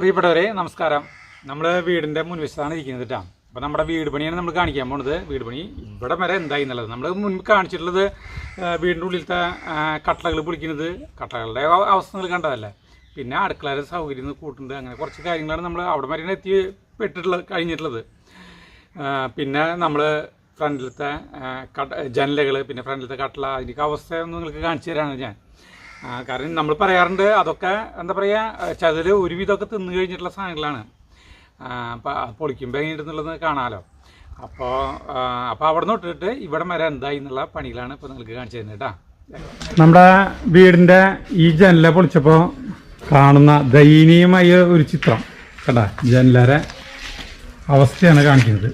പ്രിയപ്പെട്ടവരെ നമസ്കാരം. നമ്മൾ വീടിൻ്റെ മുൻവശത്താണ് ഇരിക്കുന്നത് കേട്ടോ. അപ്പോൾ നമ്മുടെ വീട് പണിയാണ് നമ്മൾ കാണിക്കാൻ പോകുന്നത്. വീട് പണി ഇവിടെ വരെ എന്തായി എന്നുള്ളത് നമ്മൾ മുൻപ് കാണിച്ചിട്ടുള്ളത് വീടിൻ്റെ ഉള്ളിലത്തെ കട്ടളകൾ പൊളിക്കുന്നത്, കട്ടളകളുടെ അവസ്ഥ നിങ്ങൾ കണ്ടതല്ലേ. പിന്നെ അടുക്കളയുടെ സൗകര്യം കൂട്ടുന്നത്, അങ്ങനെ കുറച്ച് കാര്യങ്ങളാണ് നമ്മൾ അവിടെ വരെ കഴിഞ്ഞിട്ടുള്ളത്. പിന്നെ നമ്മൾ ഫ്രണ്ടിലത്തെ ജനലുകൾ, പിന്നെ ഫ്രണ്ടിലത്തെ കട്ടള, അതിൻ്റെയൊക്കെ അവസ്ഥ ഒന്ന് നിങ്ങൾക്ക് കാണിച്ചു തരാണ് ഞാൻ. കാരണം നമ്മൾ പറയാറുണ്ട് അതൊക്കെ എന്താ പറയുക, ചതിൽ ഒരുവിധമൊക്കെ തിന്നു കഴിഞ്ഞിട്ടുള്ള സാധനങ്ങളാണ്. അപ്പോൾ പൊളിക്കുമ്പോൾ എങ്ങനെയുണ്ടെന്നുള്ളത് കാണാമല്ലോ. അപ്പോൾ അവിടെ നിന്ന് തൊട്ടിട്ട് ഇവിടെ വരെ എന്തായി എന്നുള്ള പണികളാണ് ഇപ്പോൾ നിങ്ങൾക്ക് കാണിച്ചു തരുന്നത് കേട്ടോ. നമ്മുടെ വീടിൻ്റെ ഈ ജനല പൊളിച്ചപ്പോൾ കാണുന്ന ദയനീയമായ ഒരു ചിത്രം കേട്ടോ. ജനലരെ അവസ്ഥയാണ് കാണിക്കുന്നത്.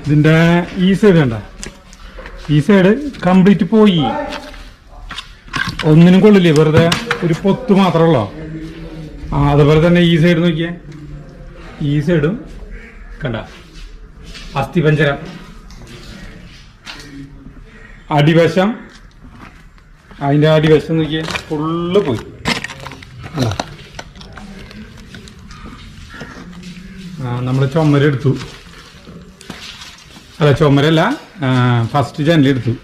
ഇതിൻ്റെ ഈ സൈഡ് കണ്ട, ഈ സൈഡ് കംപ്ലീറ്റ് പോയി, ഒന്നിനും കൊള്ളില്ലേ, വെറുതെ ഒരു പൊത്ത് മാത്രമല്ലോ. അതുപോലെ തന്നെ ഈ സൈഡ് നോക്കിയേ, ഈ സൈഡും കണ്ട അസ്ഥിപഞ്ചരം, അടിവശം, അതിൻ്റെ അടിവശം നോക്കിയേ ഫുള്ള് പോയി. നമ്മൾ ചുമരെടുത്തു, അല്ല ചുമരല്ല, ഫസ്റ്റ് ജനലെടുത്തു.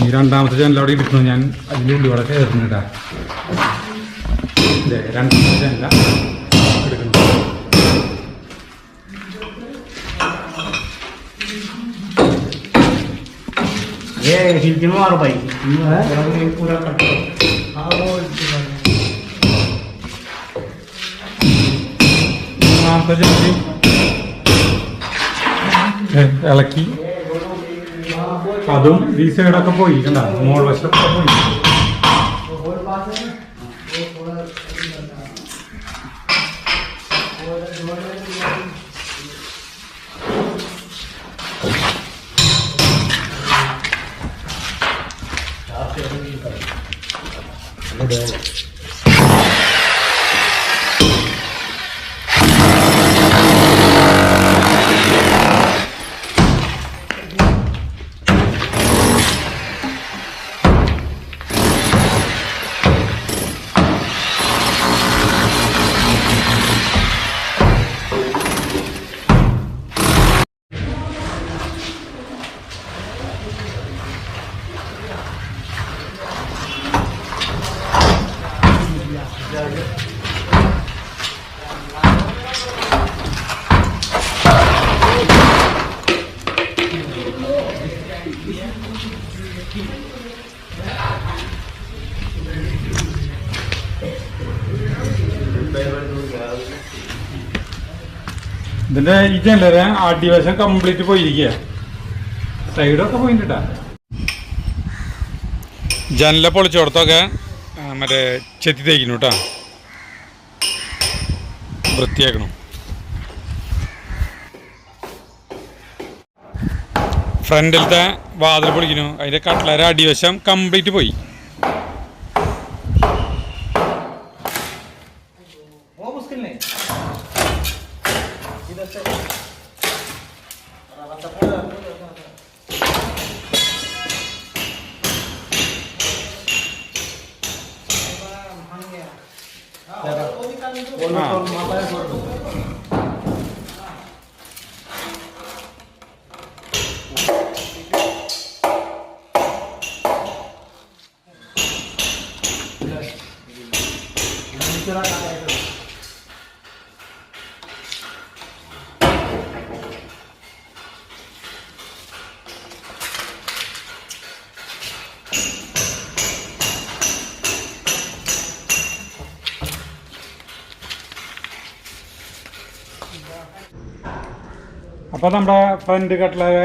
ഈ രണ്ടാമത്തെ ജനൽ അവിടെ ഇരിക്കുന്നു. ഞാൻ അതിൻ്റെ ഉള്ളിൽ ഇവിടെ കയറുന്നുണ്ടാ. രണ്ടാമത്തെ ജനല എടുക്കുന്നു. മൂന്നാമത്തെ ജനൽ ഇളക്കി, അതും ഈ സൈഡൊക്കെ പോയി കണ്ട, മോൾ വശമൊക്കെ പോയി. ഇതിന്റെ ഈ ജനലരെ അടിവശം കംപ്ലീറ്റ് പോയിരിക്കുക, സൈഡൊക്കെ പോയിട്ടാ. ജനല പൊളിച്ചോടത്തൊക്കെ മറ്റേ ചെത്തി തേക്കുന്നു കേട്ടോ, വൃത്തിയാക്കണം. ഫ്രണ്ടിലത്തെ വാതിൽ പൊളിക്കുന്നു, അതിന്റെ കട്ട്ലര അടിവശം കംപ്ലീറ്റ് പോയി. അപ്പോൾ നമ്മുടെ ഫ്രണ്ട് കട്ട്ലറെ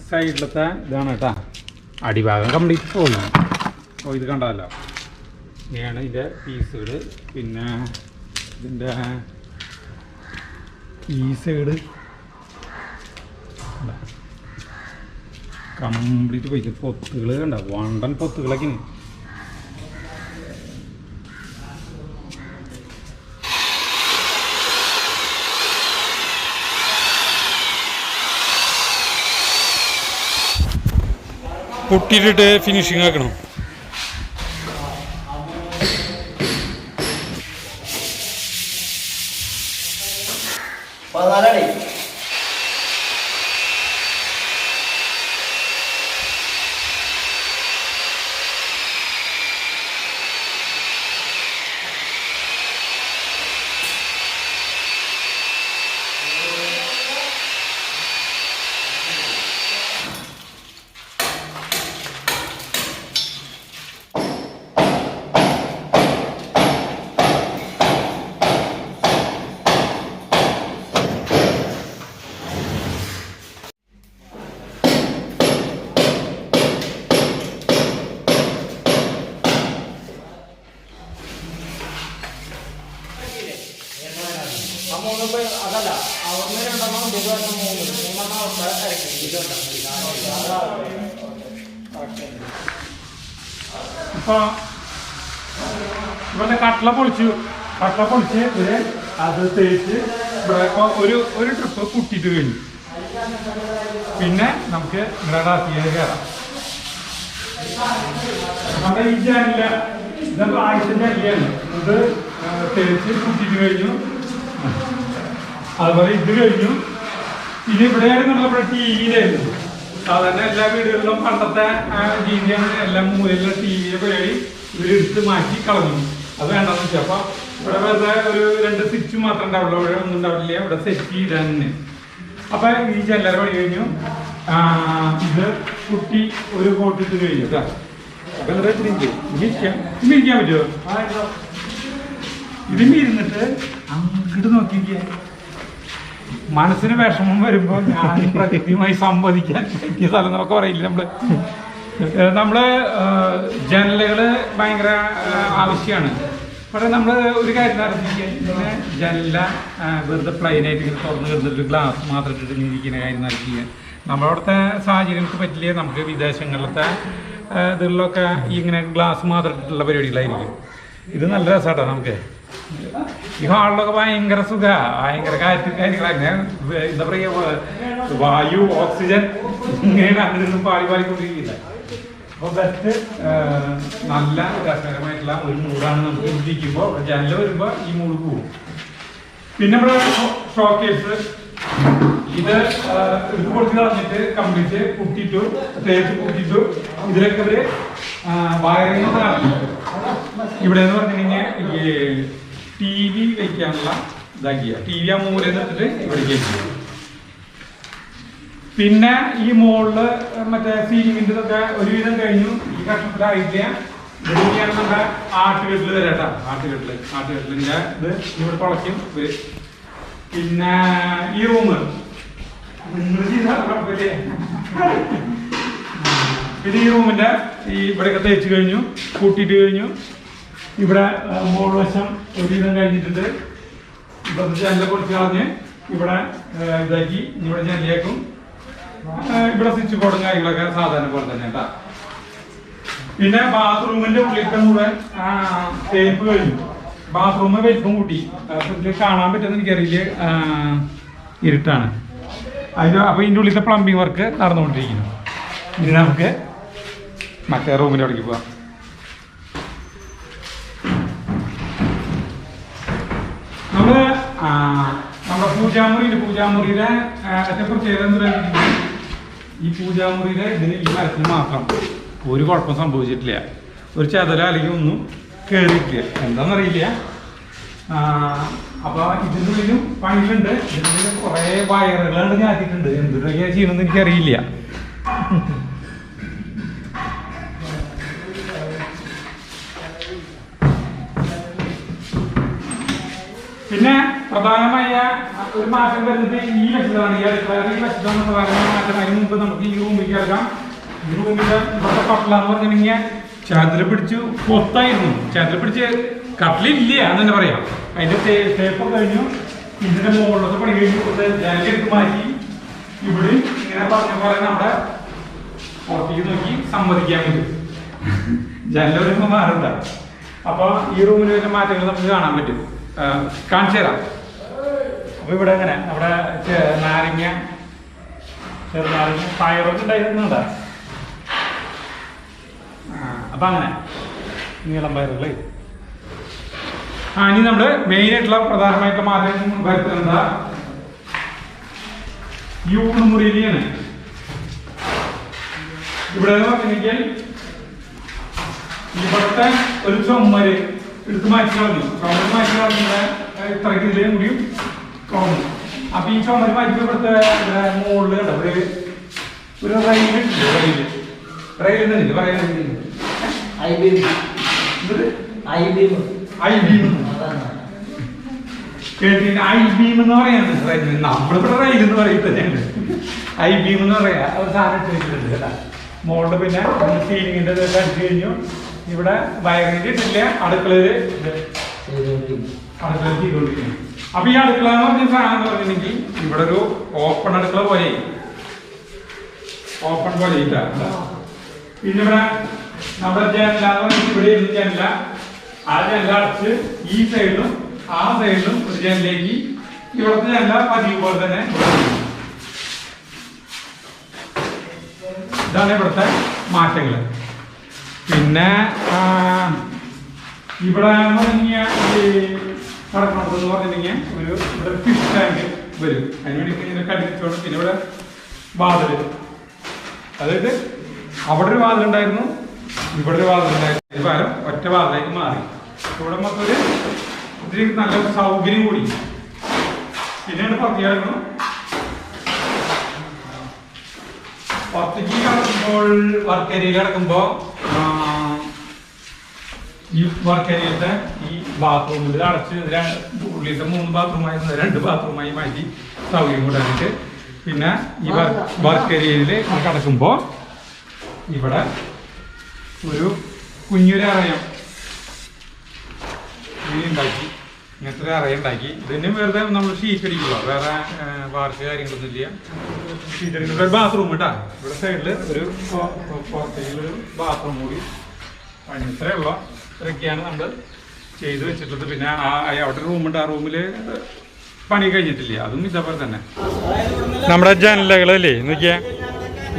സൈഡിലത്തെ ഇതാണ് കേട്ടോ, അടിഭാഗം കംപ്ലീറ്റ് പോയി. അപ്പോൾ ഇത് കണ്ടല്ലോ, ഇങ്ങനെയാണ് ഇതിൻ്റെ പീസുകൾ. പിന്നെ ഇതിൻ്റെ ഈ സൈഡ് കംപ്ലീറ്റ് പോയി. പൊത്തുകൾ കണ്ട, വണ്ടൻ പൊത്തുകളൊക്കെ. പൊട്ടിയിട്ടിട്ട് ഫിനിഷിങ് ആക്കണം. 64 അതല്ല അവിടെ രണ്ടെണ്ണം മൂന്നെണ്ണം ഇപ്പൊ ഇവിടെ കട്ട്ള പൊളിച്ച് ഇവര് അത് തേച്ച് ഇവിടെ ഒരു ട്രിപ്പ് കുട്ടിയിട്ട് കഴിഞ്ഞു. പിന്നെ നമുക്ക് ഗ്രടാസിയെ കയറാം. നമ്മുടെ ഈ ജനല ഇതൊക്കെ ആഴ്ചൻ്റെ അല്ലാണ്. ഇത് തേച്ച് കുട്ടിയിട്ട് കഴിഞ്ഞു. അതുപോലെ ഇത് കഴിഞ്ഞു. ഇനി ഇവിടെയാണ് നമ്മളിവിടെ ടി വിയിലായിരുന്നു. സാധാരണ എല്ലാ വീടുകളിലും പണ്ടത്തെ രീതിയാണ്. എല്ലാം മൂലയിലുള്ള ടി വിയെ പരിപാടി ഇവരെടുത്ത് മാറ്റി കളഞ്ഞു. അത് വേണ്ടെന്ന് വെച്ചാൽ അപ്പൊ ഇവിടെ വെറുതെ ഒരു 2 സ്വിച്ച് മാത്രം ഉണ്ടാവുള്ളൂ. ഇവിടെ ഒന്നും ഉണ്ടാവില്ല. ഇവിടെ സെറ്റ് ചെയ്താൽ തന്നെ. അപ്പൊ ഈ ജനലറ പണി കഴിഞ്ഞു. ഇത് കുട്ടി ഒരു കോട്ടിട്ട് കഴിഞ്ഞു കേട്ടോ. അപ്പൊ എന്താ ഇരിക്കാൻ പറ്റുമോ? ഇതിന് ഇരുന്നിട്ട് അങ്ങോട്ട് നോക്കിക്കേ. മനസ്സിന് വിഷമം വരുമ്പോൾ ഞാൻ പ്രകൃതിയുമായി സംവദിക്കാൻ പറ്റിയ സ്ഥലം എന്നൊക്കെ പറയില്ല. നമ്മള് ജനലുകള് ഭയങ്കര ആവശ്യമാണ്. പക്ഷെ നമ്മൾ ഒരു കാര്യം നടത്തിക്കാൻ ഇങ്ങനെ ജനല വെറുതെ പ്ലെയിനായിട്ട് ഇങ്ങനെ തുറന്ന് കിടന്നിട്ട് ഗ്ലാസ് മാത്രം ഇട്ടിട്ട് ഇരിക്കുന്ന കാര്യം നടത്തിക്കുക നമ്മളവിടുത്തെ സാഹചര്യങ്ങൾക്ക് പറ്റില്ല. നമുക്ക് വിദേശങ്ങളിലത്തെ ഇതിലൊക്കെ ഇങ്ങനെ ഗ്ലാസ് മാത്രം ഇട്ടിട്ടുള്ള പരിപാടികളായിരിക്കും. ഇത് നല്ല രസമാട്ടോ. നമുക്ക് ഈ ഹാളിലൊക്കെ ഭയങ്കര സുഖമാണ്. ഭയങ്കര കാറ്റ് കാര്യങ്ങളങ്ങനെ എന്താ പറയുക, വായു ഓക്സിജൻ ഇങ്ങനെ അങ്ങനെ പാടിക്കൊണ്ടിരിക്കില്ല. അപ്പോൾ ബെസ്റ്റ് നല്ല രസകരമായിട്ടുള്ള ഒരു മൂടാണ് നമുക്ക് ഇരിക്കുമ്പോൾ. ജനൽ വരുമ്പോൾ ഈ മൂട് പോകും. പിന്നെ ഇവിടെ ഷോക്കേസ് ഇത് കൊടുത്ത് കളഞ്ഞിട്ട് കംപ്ലീറ്റ് കുട്ടിട്ടു തേച്ച് കുട്ടിട്ടു. ഇതിലൊക്കെ ഇവര് വയറിങ് നടത്തി. ഇവിടെ എന്ന് പറഞ്ഞിട്ടുണ്ടെങ്കിൽ ടി വി വയ്ക്കാനുള്ള ഇതാക്കിയ ടി വി ആ മൂലയിൽ നിർത്തിട്ട് ഇവിടെ കയറ്റി. പിന്നെ ഈ മുകളില് മറ്റേ സീലിങ്ങിൻ്റെ ഇതൊക്കെ ഒരുവിധം കഴിഞ്ഞു. ഈ കഷ്ണത്തിലായിട്ടില്ല. ഇവിടെയാണ് നമ്മുടെ ആട്ടുകെട്ടിൽ വരാട്ടാ. ആട്ടുകെട്ടിലിൻ്റെ ഇത് ഇവിടെ തുളയ്ക്കും ഇവര്. പിന്നെ ഈ റൂമ് പിന്നെ ഈ റൂമിന്റെ ഈ ഇവിടെയൊക്കെ തേച്ച് കഴിഞ്ഞു, കൂട്ടിയിട്ട് കഴിഞ്ഞു. ഇവിടെ മുകൾ വശം ഒരുവിധം കഴിഞ്ഞിട്ടുണ്ട്. ഇവിടുത്തെ ജനല പൊളിച്ച് കളഞ്ഞ് ഇവിടെ ഇതാക്കി ഇവിടെ ജനലിയാക്കും. ഇവിടെ സ്വിച്ച് ബോർഡും കാര്യങ്ങളൊക്കെ സാധാരണ പോലെ തന്നെ കേട്ടാ. പിന്നെ ബാത്റൂമിന്റെ ഉള്ളിലത്തെ മുഴുവൻ തേപ്പ് കഴിഞ്ഞു. ബാത്റൂം വലിപ്പം കൂട്ടി. ഇതിൽ കാണാൻ പറ്റുമെന്ന് എനിക്കറിയില്ല, ഇരുട്ടാണ്. അപ്പൊ ഇതിൻ്റെ ഉള്ളിലത്തെ പ്ലംബിംഗ് വർക്ക് നടന്നുകൊണ്ടിരിക്കുന്നു. ഇനി നമുക്ക് മറ്റേ റൂമിൻ്റെ അവിടേക്ക് പോവാം. നമ്മുടെ പൂജാമുറിയുടെ ഏറ്റവും പ്രത്യേകത എന്ന് പറയുന്നത് ഈ പൂജാമുറിയുടെ ഇതിന് ഈ മരത്തിന് മാത്രം ഒരു കുഴപ്പം സംഭവിച്ചിട്ടില്ല. ഒരു ചെതല അല്ലെങ്കിൽ ഒന്നും കയറിയിട്ടില്ല. എന്താണെന്നറിയില്ല. അപ്പോൾ ഇതിൻ്റെ ഉള്ളിലും പണികളുണ്ട്. ഇതിൻ്റെ ഉള്ളിൽ കുറേ വയറുകളാണ് ഞാറ്റിട്ടുണ്ട്. എന്തൊക്കെ ചെയ്യണമെന്ന് എനിക്കറിയില്ല. പിന്നെ പ്രധാനമായ ഒരു മാറ്റം വരുന്നത് ഈ വശത്താണ്. ഈ വശത്താണ് പ്രധാനമായ മാറ്റം. അതിന് മുമ്പ് നമുക്ക് ഈ റൂമിലേക്ക് ഇറങ്ങാം. ഈ റൂമിൻ്റെ ഇവിടുത്തെ കട്ടില എന്ന് പറഞ്ഞിട്ടുണ്ടെങ്കിൽ ചതില പിടിച്ച് പൊത്തായിരുന്നു. ചതില പിടിച്ച് കട്ടിലില്ല എന്ന് തന്നെ പറയാം. അതിൻ്റെ തേപ്പ് കഴിഞ്ഞു. ഇതിൻ്റെ മുകളിലൊക്കെ പണി കഴിഞ്ഞു. ജനലെടുത്ത് മാറ്റി ഇവിടെ ഇങ്ങനെ പറഞ്ഞ പോലെ നമ്മുടെ പുറത്തേക്ക് നോക്കി സമ്മതിക്കാൻ പറ്റും. ജനല വരുമ്പോൾ മാറണ്ട. അപ്പോൾ ഈ റൂമിൽ വരുന്ന മാറ്റങ്ങൾ നമുക്ക് കാണാൻ പറ്റും. കാണിച്ചു തരാം. അപ്പോൾ ഇവിടെ എങ്ങനെ അവിടെ നാരങ്ങ ചെറുനാരങ്ങ പയറൊക്കെ ഉണ്ടായിരുന്നുണ്ടോ? അപ്പം അങ്ങനെ നീളം പയറുകൾ. ഇനി നമ്മൾ മെയിനായിട്ടുള്ള പ്രധാനമായിട്ടുള്ള മാറ്റം വരുത്തുന്നത് ഈ ഊണുമുറിയിലാണ്. ഇവിടെ പറഞ്ഞെങ്കിൽ ഇവിടുത്തെ ഒരു ചുമര് എടുത്ത് മാറ്റി കളഞ്ഞു. ചുമര് മാറ്റി കളഞ്ഞ ഇത്രയ്ക്ക് ഇതിലേ കൂടിയും തോന്നും. അപ്പൊ ഈ ചുമര് മാറ്റി ഇവിടുത്തെ മുകളിൽ കണ്ടോ ഒരു റെയിലിട്ടില്ല. റെയിൽ എന്നില്ല പറയുന്നത് ഐ ബീം എന്ന് പറയുന്നത്. നമ്മളിവിടെ റെയിൽ എന്ന് പറയുന്നത് ഐ ബീം എന്ന് പറയാ. ഒരു സാധനം ഇട്ടിട്ടുണ്ട് കേട്ടാ മോളില്. പിന്നെ സീലിങ്ങിന്റെ അടിച്ചു കഴിഞ്ഞു. ഇവിടെ വയറിന്റെ ഇട്ടില്ല. അടുക്കളയില് ചെയ്തുകൊണ്ടിരിക്കുന്നു. അപ്പൊ ഈ അടുക്കള എന്ന് പറഞ്ഞ സാധനം എന്ന് പറഞ്ഞിട്ടുണ്ടെങ്കിൽ ഇവിടെ ഒരു ഓപ്പൺ അടുക്കള പോലെ ഓപ്പൺ പോലെ ഇല്ല. പിന്നെ ഇവിടെ നമ്മുടെ ജനല എന്ന് പറഞ്ഞിട്ട് ഇവിടെ ഇരുന്ന് ജനല. ആ ജനല അടച്ച് ഈ സൈഡിലും ആ സൈഡിലും ഒരു ജനലേക്ക് ഇവിടുത്തെ ജനല പതിവ് പോലെ തന്നെ. ഇതാണ് ഇവിടുത്തെ മാറ്റങ്ങൾ. പിന്നെ ഇവിടെ കടക്കണത്തെന്ന് പറഞ്ഞിട്ടുണ്ടെങ്കിൽ ഒരു ഇവിടെ ഫിഷ് ടാങ്ക് വരും. അതിന് വേണ്ടി ഇങ്ങനെ കടിച്ചോണ്ട്. പിന്നെ ഇവിടെ വാതിൽ, അതായത് അവിടെ ഒരു വാതിലുണ്ടായിരുന്നു, ഇവിടെ ഒരു വാതിലുണ്ടായിരുന്നു. പകരം ഒറ്റ വാതിലേക്ക് മാറി. ഇവിടെ മൊത്തം ഇതിന് നല്ല സൗകര്യം കൂടി. പിന്നെയാണ് പുറത്തേക്ക് പുറത്തേക്ക് കിടക്കുമ്പോൾ വർക്ക് ഏരിയയിൽ കിടക്കുമ്പോൾ ഈ വർക്ക് ഏരിയത്തെ ഈ ബാത്റൂമിൽ അടച്ച് ഉള്ളിലത്തെ 3 ബാത്റൂമായിരുന്നു 2 ബാത്റൂമായി മാറ്റി സൗകര്യം കൂടാനായിട്ട്. പിന്നെ ഈ വർക്ക് ഏരിയയിൽ കിടക്കുമ്പോൾ ഇവിടെ ഒരു കുഞ്ഞൊരു അറയം ഉണ്ടാക്കി. ഇങ്ങനത്തെ ഒരു അറയം ഉണ്ടാക്കി. ഇതിന് വെറുതെ നമ്മൾ ഷീറ്റ് അടിക്കുക, വേറെ വാർക്ക് കാര്യങ്ങളൊന്നും ഇല്ല. ഷീറ്റ് അടിക്കുന്ന ഒരു ബാത്റൂം കേട്ടാ. ഇവിടെ സൈഡിൽ ഒരു പുറത്തേക്കൊരു ബാത്റൂം കൂടി. ഇത്രയുള്ള ഇത്രയൊക്കെയാണ് നമ്മൾ ചെയ്ത് വെച്ചിട്ടുള്ളത്. പിന്നെ അവിടെ റൂമുണ്ട്. ആ റൂമിൽ പണി കഴിഞ്ഞിട്ടില്ല. അതും ഇതേപോലെ തന്നെ. നമ്മുടെ ജനലകളല്ലേ നോക്കിയാ,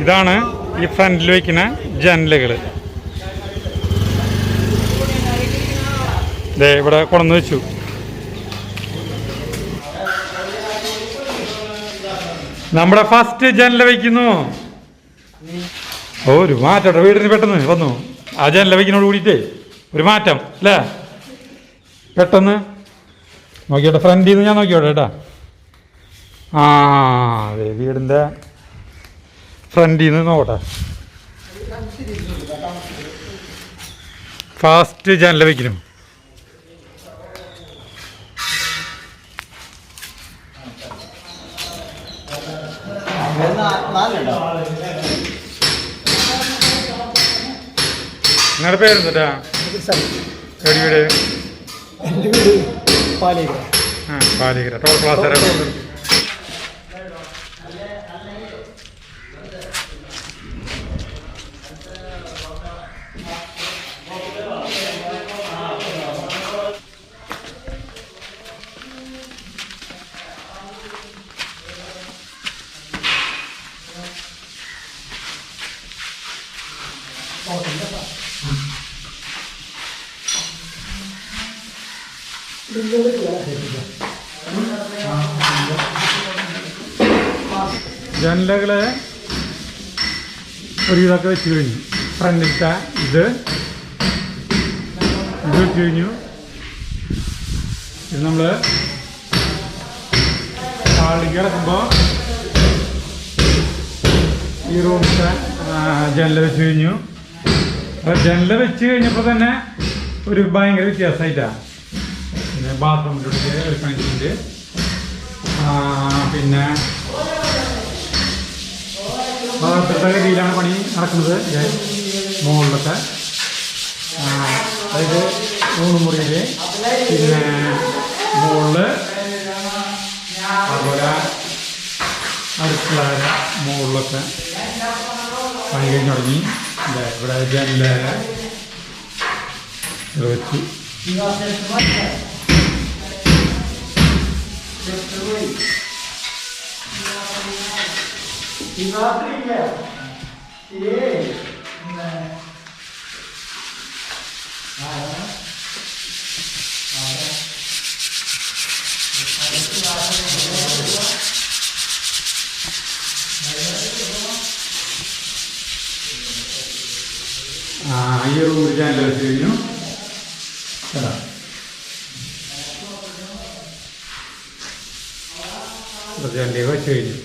ഇതാണ് ഈ ഫ്രണ്ടിൽ വയ്ക്കുന്ന ജനലകൾ. ദേ ഇവിടെ കൊണ്ടുവന്ന് വെച്ചു. നമ്മുടെ ഫസ്റ്റ് ജനല വയ്ക്കുന്നു. ഒരു മാറ്റം വീടിന് പെട്ടെന്ന് വന്നു. ആ ജനല വയ്ക്കുന്നോട് കൂടിയിട്ടേ ഒരു മാറ്റം അല്ലേ. പെട്ടെന്ന് നോക്കിയോട്ടെ, ഫ്രണ്ടിൽ നിന്ന് ഞാൻ നോക്കിയോട്ടെ കേട്ടാ. ആ അതെ, വീടിൻ്റെ ഫ്രണ്ടിൽ നിന്ന് നോക്കട്ടെ. ഫാസ്റ്റ് ജനല വയ്ക്കുന്നു. നിങ്ങളുടെ പേരെന്താ? എവിടെ വീട്? പാലിക്കര. Toll Plaza. ജനലകള് ഒരു ഇതൊക്കെ വെച്ച് കഴിഞ്ഞു. ഫ്രണ്ടിലത്തെ ഇത് വെച്ച് കഴിഞ്ഞു. ഇത് നമ്മൾ ഹാളിലേക്ക് കിടക്കുമ്പോൾ ഈ റൂമിലത്തെ ജനല വെച്ച് കഴിഞ്ഞു. അപ്പോൾ ജനല വെച്ച് കഴിഞ്ഞപ്പോൾ തന്നെ ഒരു ഭയങ്കര വ്യത്യാസമായിട്ടാണ്. പിന്നെ ബാത്റൂമിൻ്റെ ഒരു പണിയുണ്ട്. പിന്നെ ഭാഗത്തെ രീതിയിലാണ് പണി നടക്കുന്നത്. മുകളിലൊക്കെ അതായത് 3 മുറിയിൽ. പിന്നെ മുകളിൽ അതുപോലെ അടുക്കള മുകളിലൊക്കെ പണി കഴിഞ്ഞ് തുടങ്ങി. ഇവിടെ ജനല വെച്ചു. ഈ റൂമിൽ ജനൽ വെച്ച് കഴിഞ്ഞു. ജനലേക്ക് വെച്ച് കഴിഞ്ഞു.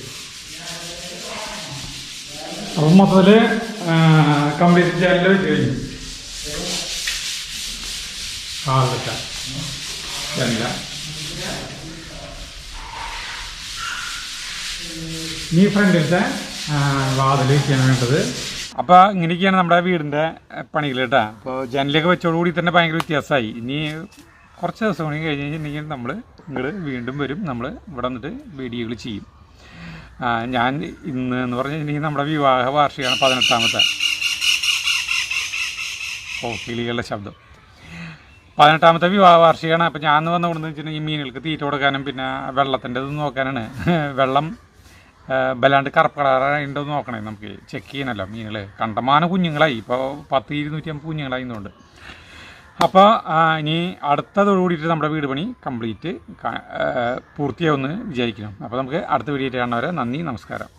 അപ്പം മൊത്തത്തിൽ കംപ്ലീറ്റ് ജനൽ വെച്ച് കഴിഞ്ഞു. ഹാളിലൊക്കെ ജനല. ഇനി ഫ്രണ്ടിലത്തെ വാതിൽ വയ്ക്കാണ് വേണ്ടത്. അപ്പോൾ ഇങ്ങനെയൊക്കെയാണ് നമ്മുടെ വീടിൻ്റെ പണികൾ കേട്ടോ. അപ്പോൾ ജനലൊക്കെ വെച്ചോടുകൂടി തന്നെ ഭയങ്കര വ്യത്യാസമായി. ഇനി കുറച്ച് ദിവസം കൂടി കഴിഞ്ഞ് കഴിഞ്ഞിട്ടുണ്ടെങ്കിൽ നമ്മൾ ഇങ്ങോട്ട് വീണ്ടും വരും. നമ്മൾ ഇവിടെ വന്നിട്ട് വീഡിയോകൾ ചെയ്യും. ഞാൻ ഇന്ന് എന്ന് പറഞ്ഞു കഴിഞ്ഞിട്ടുണ്ടെങ്കിൽ നമ്മുടെ വിവാഹ വാർഷികമാണ് 18ാമത്തെ. കിളികളുടെ ശബ്ദം. 18ാമത്തെ വിവാഹ വാർഷികമാണ്. അപ്പോൾ ഞാൻ വന്ന് കൊണ്ടെന്ന് വെച്ചിട്ടുണ്ടെങ്കിൽ മീനുകൾക്ക് തീറ്റ കൊടുക്കാനും പിന്നെ വെള്ളത്തിൻ്റെ ഇത് നോക്കാനാണ്. വെള്ളം വല്ലാണ്ട് കറുപ്പ് കളറുണ്ടോ എന്ന് നോക്കണേ. നമുക്ക് ചെക്ക് ചെയ്യണമല്ലോ. മീനുകൾ കണ്ടമാനം കുഞ്ഞുങ്ങളായി. ഇപ്പോൾ 10-250 കുഞ്ഞുങ്ങളായിന്നുണ്ട്. അപ്പോൾ ഇനി അടുത്തതോടു കൂടിയിട്ട് നമ്മുടെ വീട് പണി കംപ്ലീറ്റ് പൂർത്തിയാവുമെന്ന് വിചാരിക്കണം. അപ്പോൾ നമുക്ക് അടുത്ത വീഡിയോ കാണുന്നവരെ നന്ദി, നമസ്കാരം.